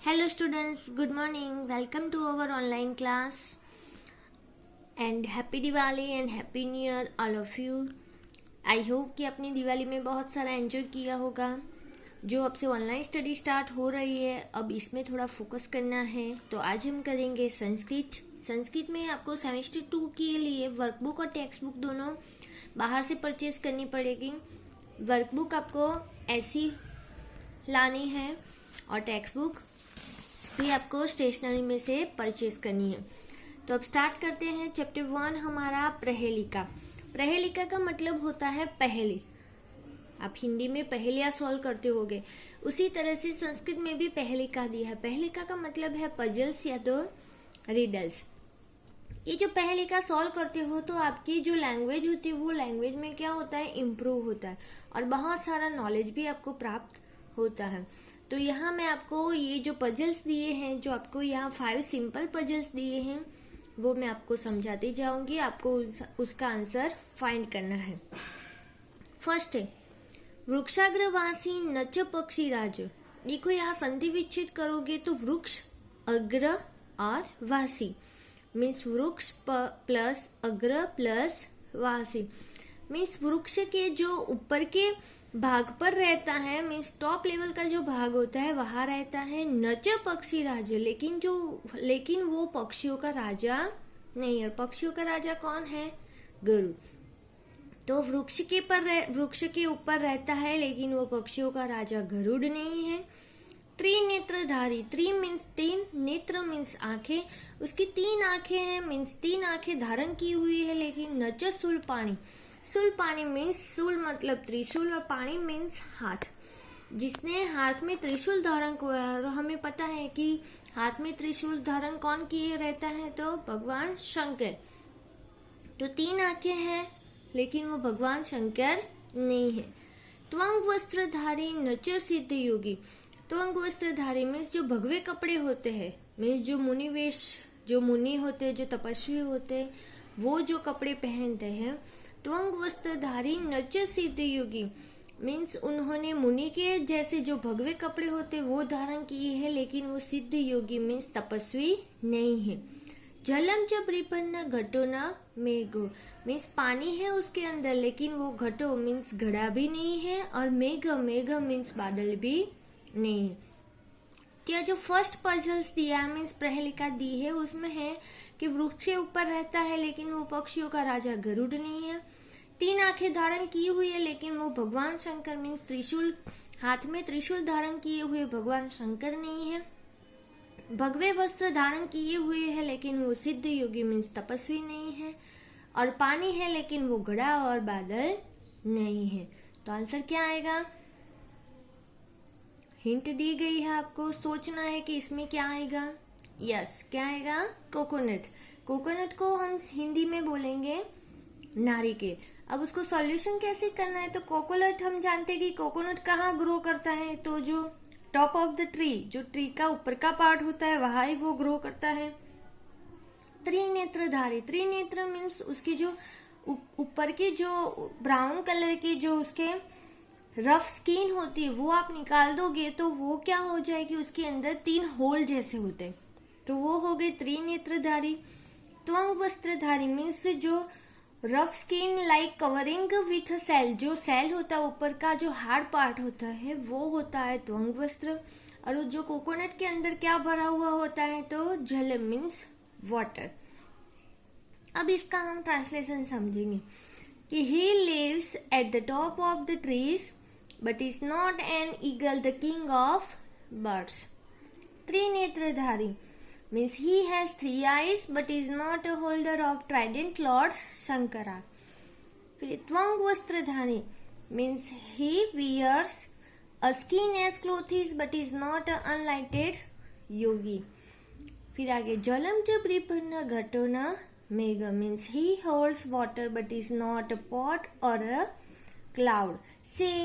Hello students, good morning. Welcome to our online class and happy Diwali and happy new year all of you. I hope कि अपनी दिवाली में बहुत सारा enjoy किया होगा। जो अब से ऑनलाइन स्टडी स्टार्ट हो रही है, अब इसमें थोड़ा फोकस करना है। तो आज हम करेंगे संस्कृत में आपको सेमेस्टर 2 के लिए वर्कबुक और टेक्स्ट बुक दोनों बाहर से परचेज करनी पड़ेगी। वर्कबुक आपको ऐसी लानी है और टेक्स्ट बुक भी आपको स्टेशनरी में से परचेज करनी है। तो अब स्टार्ट करते हैं। चैप्टर 1 हमारा प्रहेलिका। प्रहेलिका का मतलब होता है पहेली। आप हिंदी में पहेलियां सॉल्व करते होगे, उसी तरह से संस्कृत में भी पहेलिका दिया है। पहेलिका का मतलब है पजल्स या तो रिडल्स। ये जो पहेलिका सॉल्व करते हो तो आपकी जो लैंग्वेज होती है वो लैंग्वेज में क्या होता है, इम्प्रूव होता है और बहुत सारा नॉलेज भी आपको प्राप्त होता है। तो यहाँ मैं आपको ये जो पजल्स दिए हैं, जो आपको यहाँ 5 सिंपल पजल्स दिए हैं, वो मैं आपको समझाती जाऊंगी। आपको उसका आंसर फाइंड करना है। फर्स्ट है वृक्षाग्रवासी नच पक्षी राज। देखो यहाँ संधि विच्छेद करोगे तो वृक्ष अग्र और वासी मीन्स वृक्ष प्लस अग्र प्लस वासी मीन्स वृक्ष के जो ऊपर के भाग पर रहता है, मीन्स टॉप लेवल का जो भाग होता है वहां रहता है नच पक्षी राजा। लेकिन वो पक्षियों का राजा नहीं है। पक्षियों का राजा कौन है? गरुड़। तो वृक्ष के ऊपर रहता है, लेकिन वो पक्षियों का राजा गरुड़ नहीं है। त्रिनेत्रधारी, त्रि मीन्स 3, नेत्र मीन्स आंखें। उसकी 3 आंखें हैं, मीन्स 3 आंखें धारण की हुई है। लेकिन नच शूलपाणी, शूलपाणी मीन्स शूल मतलब त्रिशूल और पाणी मीन्स हाथ। जिसने हाथ में त्रिशूल धारण किया है, और हमें पता है कि हाथ में त्रिशूल धारण कौन किए रहता है, तो भगवान शंकर। तो 3 आंखें हैं, लेकिन वो भगवान शंकर नहीं है। त्वंग वस्त्रधारी नच सिद्ध योगी। त्वंग वस्त्रधारी मीन्स जो भगवे कपड़े होते हैं, मीन्स जो मुनि होते हैं, जो तपस्वी होते हैं, वो जो कपड़े पहनते हैं। त्वंग वस्त्रधारी नच सिद्ध योगी मीन्स उन्होंने मुनि के जैसे जो भगवे कपड़े होते वो धारण किए हैं, लेकिन वो सिद्ध योगी मीन्स तपस्वी नहीं है। जलम च परिपन्न घटो न मेघो मीन्स पानी है उसके अंदर, लेकिन वो घटो मीन्स घड़ा भी नहीं है, और मेघ मीन्स बादल भी नहीं है। क्या जो फर्स्ट पजल्स दिया मीन्स प्रहेलिका दी है, उसमें है कि वृक्ष के ऊपर रहता है, लेकिन वो पक्षियों का राजा गरुड़ नहीं है। 3 आंखें धारण की हुई है, लेकिन वो भगवान शंकर मीन्स त्रिशूल, हाथ में त्रिशूल धारण किए हुए भगवान शंकर नहीं है। भगवे वस्त्र धारण किए हुए है, लेकिन वो सिद्ध योगी मीन्स तपस्वी नहीं है। और पानी है, लेकिन वो घड़ा और बादल नहीं है। तो आंसर क्या आएगा? हिंट दी गई है, आपको सोचना है कि इसमें क्या आएगा। यस, क्या आएगा? कोकोनट। कोकोनट को हम हिंदी में बोलेंगे नारिकेल। अब उसको सॉल्यूशन कैसे करना है, तो कोकोनट हम जानते हैं कि कोकोनट कहाँ ग्रो करता है, तो जो टॉप ऑफ द ट्री, जो ट्री का ऊपर का पार्ट होता है वहां ही वो ग्रो करता है। त्रिनेत्रधारी, त्रिनेत्र मीन्स उसकी जो ऊपर की जो ब्राउन कलर की जो उसके रफ स्किन होती है वो आप निकाल दोगे तो वो क्या हो जाएगी, उसके अंदर 3 होल जैसे होते हैं, तो वो हो गए त्रिनेत्रधारी। त्वंग वस्त्रधारी मीन्स जो rough skin like covering with shell, जो सेल होता है ऊपर का जो हार्ड पार्ट होता है वो होता है त्वंग वस्त्र। और जो कोकोनट के अंदर क्या भरा हुआ होता है, तो जल मीन्स वाटर। अब इसका हम ट्रांसलेशन समझेंगे कि he lives at the top of the trees but is not an eagle the king of birds. त्रिनेत्रधारी means he has 3 eyes but is not a holder of trident Lord Shankara. फिर त्वंग वस्त्रधारी means he wears a skin as clothes but is not a unlighted yogi. फिर आगे जलम च परिपन्न घटो न मेघ means he holds water but is not a pot or a cloud. Say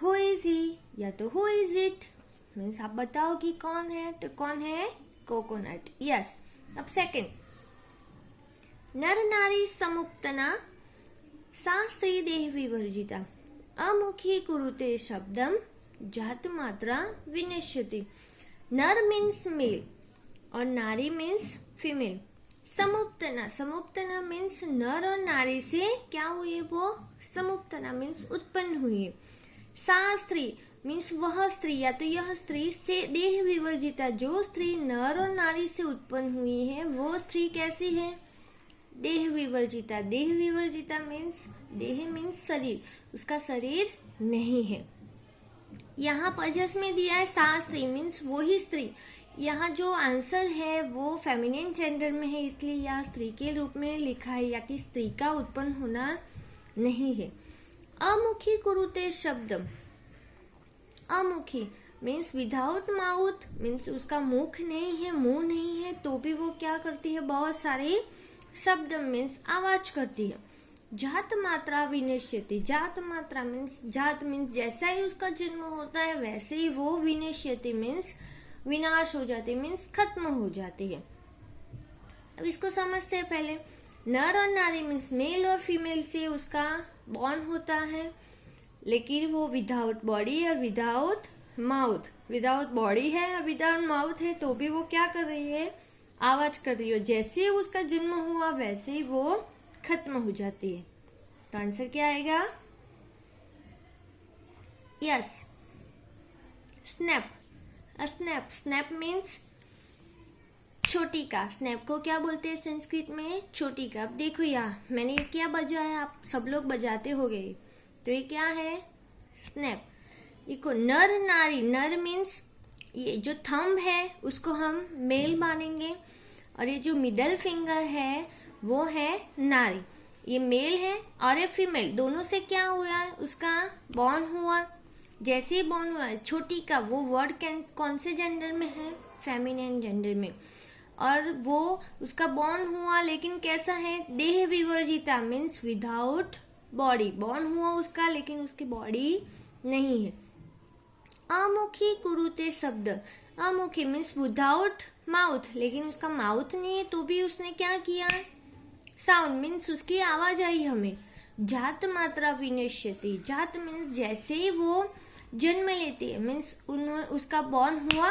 who is he या तो who is it means आप बताओ कि कौन है, तो कौन है? कोकोनट। यस। अब सेकंड, नर नारी समुक्तना सा स्त्री देह विवर्जिता अमुखी कुरुते शब्दम जात मात्रा विनश्यति। नर मीन्स मेल और नारी मीन्स फीमेल। समुपतना, समुपतना मीन्स नर और नारी से क्या हुई, वो समुपतना मीन्स उत्पन्न हुई। सा स्त्री मीन्स वह स्त्री या तो यह स्त्री से देह विवर्जिता, जो स्त्री नर और नारी से उत्पन्न हुई है वो स्त्री कैसी है, देह विवर्जिता। देह विवर्जिता मीन्स, देह मीन्स शरीर, उसका शरीर नहीं है। यहाँ पजस में दिया है सा स्त्री मीन्स वो ही स्त्री। यहाँ जो आंसर है वो फेमिनिन जेंडर में है, इसलिए यह स्त्री के रूप में लिखा है, या कि स्त्री का उत्पन्न होना नहीं है। अमुखी कुरुते शब्द, अमुखी मीन्स विदाउट माउथ, मीन्स उसका मुख नहीं है, मुंह नहीं है, तो भी वो क्या करती है, बहुत सारे शब्द मीन्स आवाज करती है। जात मात्रा विनश्यति, जात मात्रा मीन्स, जात मीन्स जैसा ही उसका जन्म होता है वैसे ही वो विनश्यति मीन्स विनाश हो जाती, मीन्स खत्म हो जाती है। अब इसको समझते हैं पहले। नर और नारी मीन्स मेल और फीमेल से उसका बॉर्न होता है, लेकिन वो विदाउट बॉडी और विदाउट माउथ, विदाउट बॉडी है और विदाउट माउथ है, तो भी वो क्या कर रही है, आवाज कर रही है। जैसे ही उसका जन्म हुआ वैसे ही वो खत्म हो जाती है। तो आंसर क्या आएगा, yes, snap. Snap, snap means छोटी का। स्नैप को क्या बोलते हैं संस्कृत में, छोटी का। अब देखो यहाँ मैंने क्या बजाया, आप सब लोग बजाते हो गए, तो ये क्या है, स्नैप। देखो नर नारी, नर मीन्स ये जो थंब है उसको हम मेल मानेंगे, और ये जो मिडल फिंगर है वो है नारी, ये मेल है और ये फीमेल, दोनों से क्या हुआ है, उसका बॉर्न हुआ। जैसे ही बॉर्न हुआ है, छोटी का वो वर्ड कौन से जेंडर में है, फेमिनिन जेंडर में, और वो उसका बॉर्न हुआ, लेकिन कैसा है, देह विवर्जिता मीन्स विदाउट बॉडी, बॉर्न हुआ उसका लेकिन उसकी बॉडी नहीं है। अमुखी कुरुते शब्द, अमुखी मीन्स विदाउट माउथ, लेकिन उसका माउथ नहीं है, तो भी उसने क्या किया, साउंड मीन्स उसकी आवाज आई हमें। जात मात्रा विनश्यति, जात मीन्स जैसे ही वो जन्म लेती है, मीन्स उसका बॉर्न हुआ,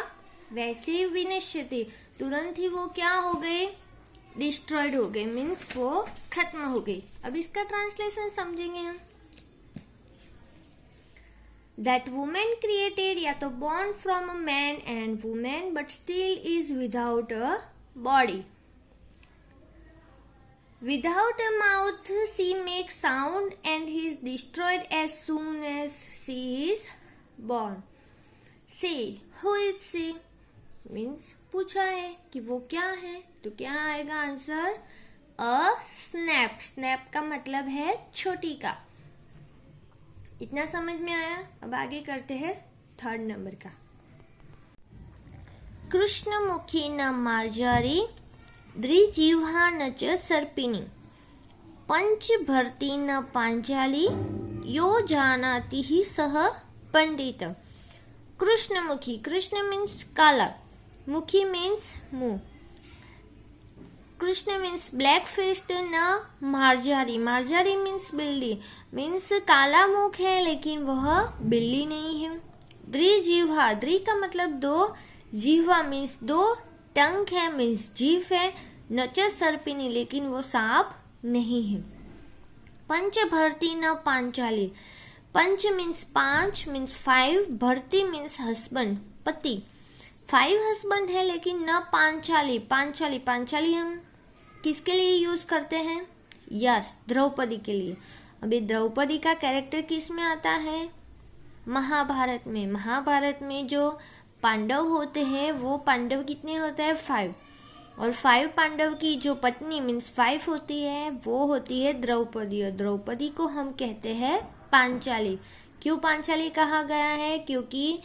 वैसे ही विनश्यति तुरंत ही वो क्या हो गए, डिस्ट्रॉयड हो गए, मीन्स वो खत्म हो गई। अब इसका ट्रांसलेशन समझेंगे हम। That woman created, या तो born from a man and woman but still is without a body. Without a mouth she makes sound and he is destroyed as soon as she is born. She, who is she? Means पूछा है कि वो क्या है, तो क्या आएगा answer, a snap. snap का मतलब है छोटी का। इतना समझ में आया। अब आगे करते हैं थर्ड नंबर का। कृष्णमुखी न मार्जारी, द्विजिह्वा न च सर्पिणी, पंच भर्ती न पांचाली, यो जानाति ही सह पंडित। कृष्णमुखी, कृष्ण मीन्स काला, मुखी मीन्स मुंह। कृष्ण मीन्स ब्लैक फेस्ड, न मार्जारी, मार्जारी मीन्स बिल्ली, मीन्स काला मुख है लेकिन वह बिल्ली नहीं है। द्विजिह्वा, द्वि का मतलब दो, जिह्वा मीन्स दो, टंग है मीन्स जीभ है, न च सर्पिणी लेकिन वो सांप नहीं है। पंच भर्ती न पांचाली, पंच मीन्स पांच मीन्स 5, भर्ती मीन्स हस्बैंड पति, 5 हस्बैंड है लेकिन न पांचाली। पांचाली, पांचाली हम किसके लिए यूज करते हैं, यस, द्रौपदी के लिए। अभी द्रौपदी का कैरेक्टर किस में आता है, महाभारत में। महाभारत में जो पांडव होते हैं वो पांडव कितने होते हैं, 5, और 5 पांडव की जो पत्नी मीन्स 5 होती है वो होती है द्रौपदी, और द्रौपदी को हम कहते हैं पांचाली। क्यों पांचाली कहा गया है, क्योंकि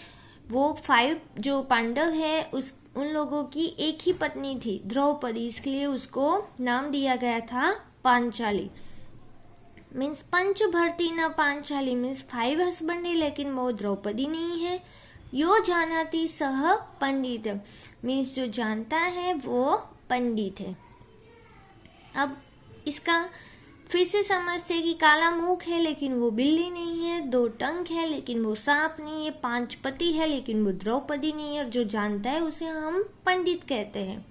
वो 5 जो पांडव है उन लोगों की एक ही पत्नी थी द्रौपदी, इसलिए उसको नाम दिया गया था पांचाली। मीन्स पंच भर्ती न पांचाली मीन्स 5 हस्बैंड है लेकिन वो द्रौपदी नहीं है। यो जानाति सह पंडित मीन्स जो जानता है वो पंडित है। अब इसका फिर से समझते हैं कि काला मुख है लेकिन वो बिल्ली नहीं है, 2 टंक है लेकिन वो सांप नहीं है, 5 पति है लेकिन वो द्रौपदी नहीं है, और जो जानता है उसे हम पंडित कहते हैं।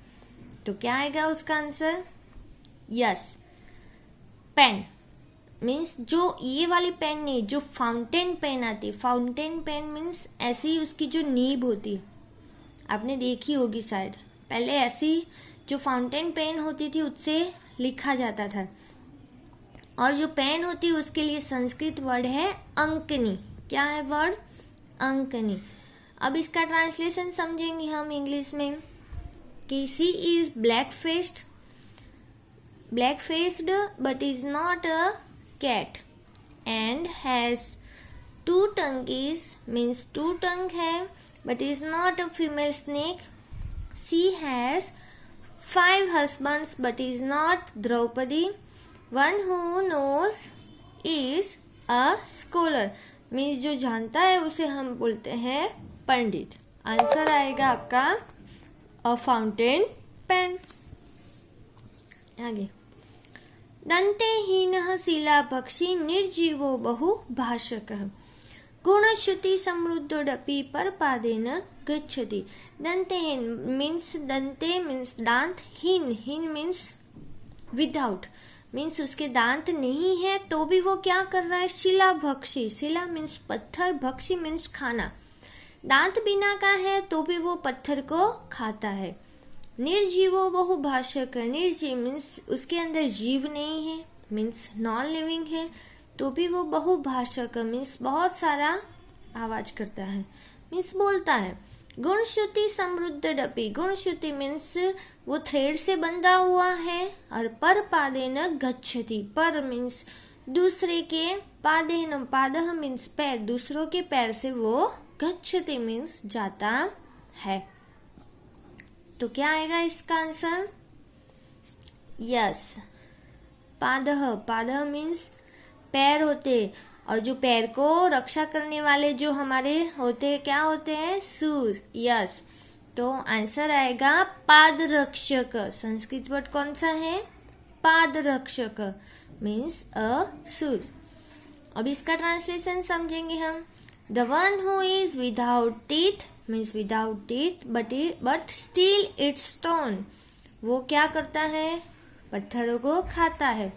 तो क्या आएगा उसका आंसर? Yes, pen. मीन्स जो ये वाली पेन नहीं, जो फाउंटेन पेन आती है। फाउंटेन पेन मीन्स ऐसी उसकी जो नीब होती है, आपने देखी होगी शायद। पहले ऐसी जो फाउंटेन पेन होती थी उससे लिखा जाता था, और जो पेन होती है उसके लिए संस्कृत वर्ड है अंकनी। क्या है वर्ड? अंकनी। अब इसका ट्रांसलेशन समझेंगे हम इंग्लिश में कि she is black faced but is not a cat and has 2 tongues means 2 tongue है but is not a female snake. She has 5 husbands but is not Draupadi. One who knows is a scholar means जो जानता है उसे हम बोलते हैं पंडित। Answer आएगा आपका अ फाउंटेन पेन। आगे, दंतेहीनः शिलाभक्षी निर्जीवो बहुभाषकः गुणश्रुति समृद्धोडपि परपादेन गच्छति। दंतेहीन मीन्स, दंते मीन्स दांत, हीन मीन्स विदाउट, मीन्स उसके दांत नहीं है तो भी वो क्या कर रहा है? शिलाभक्षी। शिला मीन्स पत्थर, भक्षी मीन्स खाना। दांत बिना का है तो भी वो पत्थर को खाता है। निर्जीवो बहुभाषक, निर्जीव मीन्स उसके अंदर जीव नहीं है, मीन्स नॉन लिविंग है, तो भी वो बहुभाषक मीन्स बहुत सारा आवाज करता है, मीन्स बोलता है। गुणश्रुति समृद्ध डपी, गुणश्रुति मीन्स वो थ्रेड से बंधा हुआ है, और पर पादेन गच्छति, पर मीन्स दूसरे के, पादेन पादह मीन्स पैर, दूसरों के पैर से वो गच्छति मीन्स जाता है। तो क्या आएगा इसका आंसर? यस, पादह। पादह मीन्स पैर होते, और जो पैर को रक्षा करने वाले जो हमारे होते हैं क्या होते हैं? शूज। यस, तो आंसर आएगा पादरक्षक। संस्कृत वर्ड कौन सा है? पादरक्षक मीन्स अ शूज। अब इसका ट्रांसलेशन समझेंगे हम। The one who is without teeth means without teeth but still it's stone, वो क्या करता है? पत्थरों को खाता है।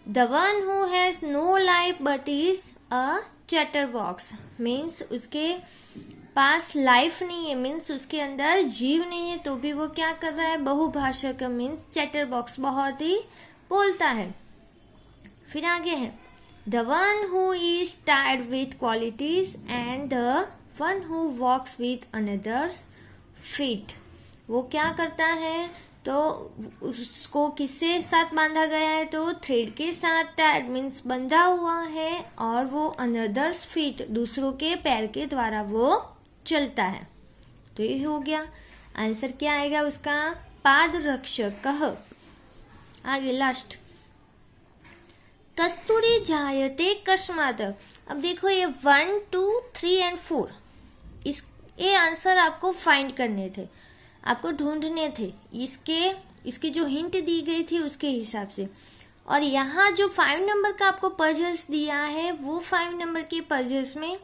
The one who has no life but is a chatterbox means उसके पास लाइफ नहीं है, मीन्स उसके अंदर जीव नहीं है तो भी वो क्या कर रहा है? बहुभाषक मीन्स चैटरबॉक्स, बहुत ही बोलता है। फिर आगे है, the one who is tired with qualities and the one who walks with others feet, वो क्या करता है? तो उसको किससे साथ बांधा गया है? तो थ्रेड के साथ। टायर्ड मीन्स बंधा हुआ है, और वो अनदर्स फीट दूसरों के पैर के द्वारा वो चलता है। तो ये हो गया आंसर। क्या आएगा उसका? पादरक्षक। आगे लास्ट, कस्तूरी जायते कस्मात्। अब देखो ये 1, 2, 3 एंड 4 ये आंसर आपको फाइंड करने थे, आपको ढूंढने थे, इसके जो हिंट दी गई थी उसके हिसाब से। और यहाँ जो 5 नंबर का आपको पजल्स दिया है, वो 5 नंबर के पजल्स में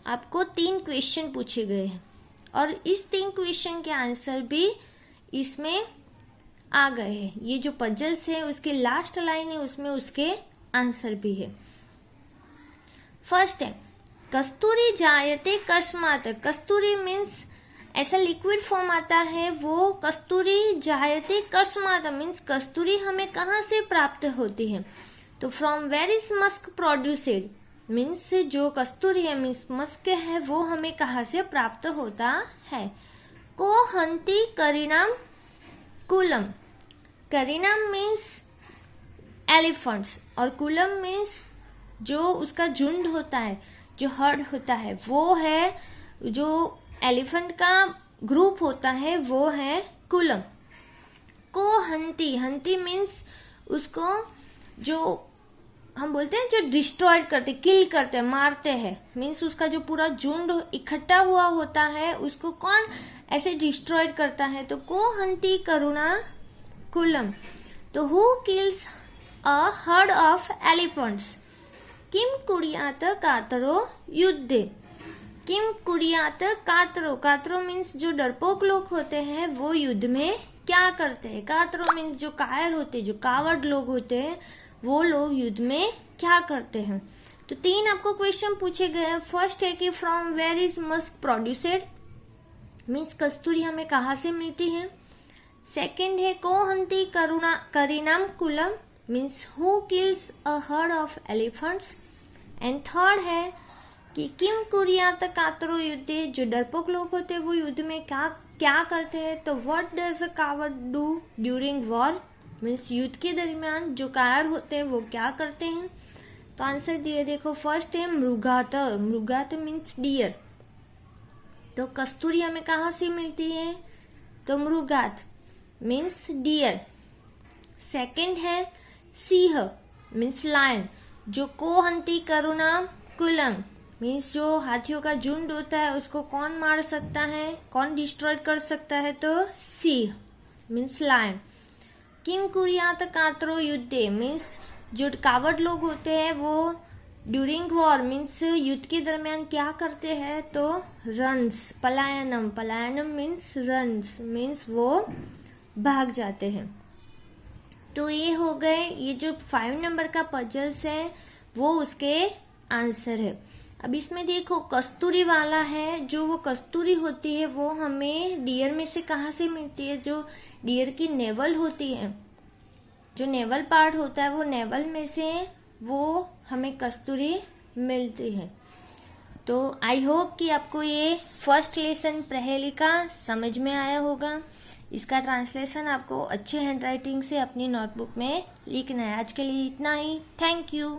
आपको 3 क्वेश्चन पूछे गए हैं, और इस 3 क्वेश्चन के आंसर भी इसमें आ गए हैं। ये जो पजल्स है उसके लास्ट लाइन है उसमें उसके आंसर भी है। फर्स्ट है, कस्तूरी जायते कस्मात्। कस्तूरी मीन्स ऐसा लिक्विड फॉर्म आता है, वो कस्तूरी जायते कस्मात् मीन्स कस्तूरी हमें कहाँ से प्राप्त होती है? तो from where is musk produced means जो कस्तूरी है मीन्स मस्क है, वो हमें कहाँ से प्राप्त होता है? को हंती करीनाम कुलम। करीनाम मीन्स एलिफेंट्स, और कुलम मीन्स जो उसका झुंड होता है, जो हर्ड होता है, वो है जो एलिफेंट का ग्रुप होता है, वो है कुलम। को हंती, हंती मीन्स उसको जो हम बोलते हैं जो डिस्ट्रॉयड करते, किल करते, मारते हैं, मीन्स उसका जो पूरा झुंड इकट्ठा हुआ होता है उसको कौन ऐसे डिस्ट्रॉयड करता है? तो को हंती करुणा कुलम। तो who kills a herd of elephants. किम कुर्यात कातरो युद्धे। किम कुर्यात कातरो, कातरो मीन्स जो डरपोक लोग होते हैं वो युद्ध में क्या करते हैं। कातरो मीन्स जो कायर होते हैं, जो कावर्ड लोग होते हैं, वो लोग युद्ध में क्या करते हैं। तो 3 आपको क्वेश्चन पूछे गए हैं। फर्स्ट है कि from where is musk produced, means कस्तूरी हमें कहाँ से मिलती है। सेकेंड है को हंती करीनाम कुलम, मीन्स who kills a herd of elephants. And third है कि किम कुर्यात कातरो युद्धे, जो डरपोक लोग होते हैं वो युद्ध में क्या करते हैं। तो what does a coward do during war, means युद्ध के दरमियान जो कायर होते हैं वो क्या करते हैं। तो आंसर दिए देखो, फर्स्ट है मृगात, मृगात मीन्स डियर। तो कस्तूरी हमें कहाँ से मिलती है, तो मृगात मीन्स डियर। सेकंड है सिंह मीन्स लायन, जो को हंती करुणा कुलम मीन्स जो हाथियों का झुंड होता है उसको कौन मार सकता है, कौन डिस्ट्रॉय कर सकता है, तो सिंह मीन्स लायन। किम कुर्यात कातरो युद्धे मीन्स जो कावर्ड लोग होते हैं वो ड्यूरिंग वॉर मीन्स युद्ध के दरमियान क्या करते हैं, तो रन्स, पलायनम, पलायनम मीन्स रन्स मीन्स वो भाग जाते हैं। तो ये हो गए, ये जो 5 नंबर का पजल्स है वो उसके आंसर है। अब इसमें देखो कस्तूरी वाला है, जो वो कस्तूरी होती है वो हमें डियर में से कहाँ से मिलती है, जो डियर की नेवल होती है, जो नेवल पार्ट होता है वो नेवल में से वो हमें कस्तूरी मिलती है। तो आई होप कि आपको ये फर्स्ट लेसन प्रहेलिका समझ में आया होगा। इसका ट्रांसलेशन आपको अच्छे हैंडराइटिंग से अपनी नोटबुक में लिखना है। आज के लिए इतना ही। Thank you.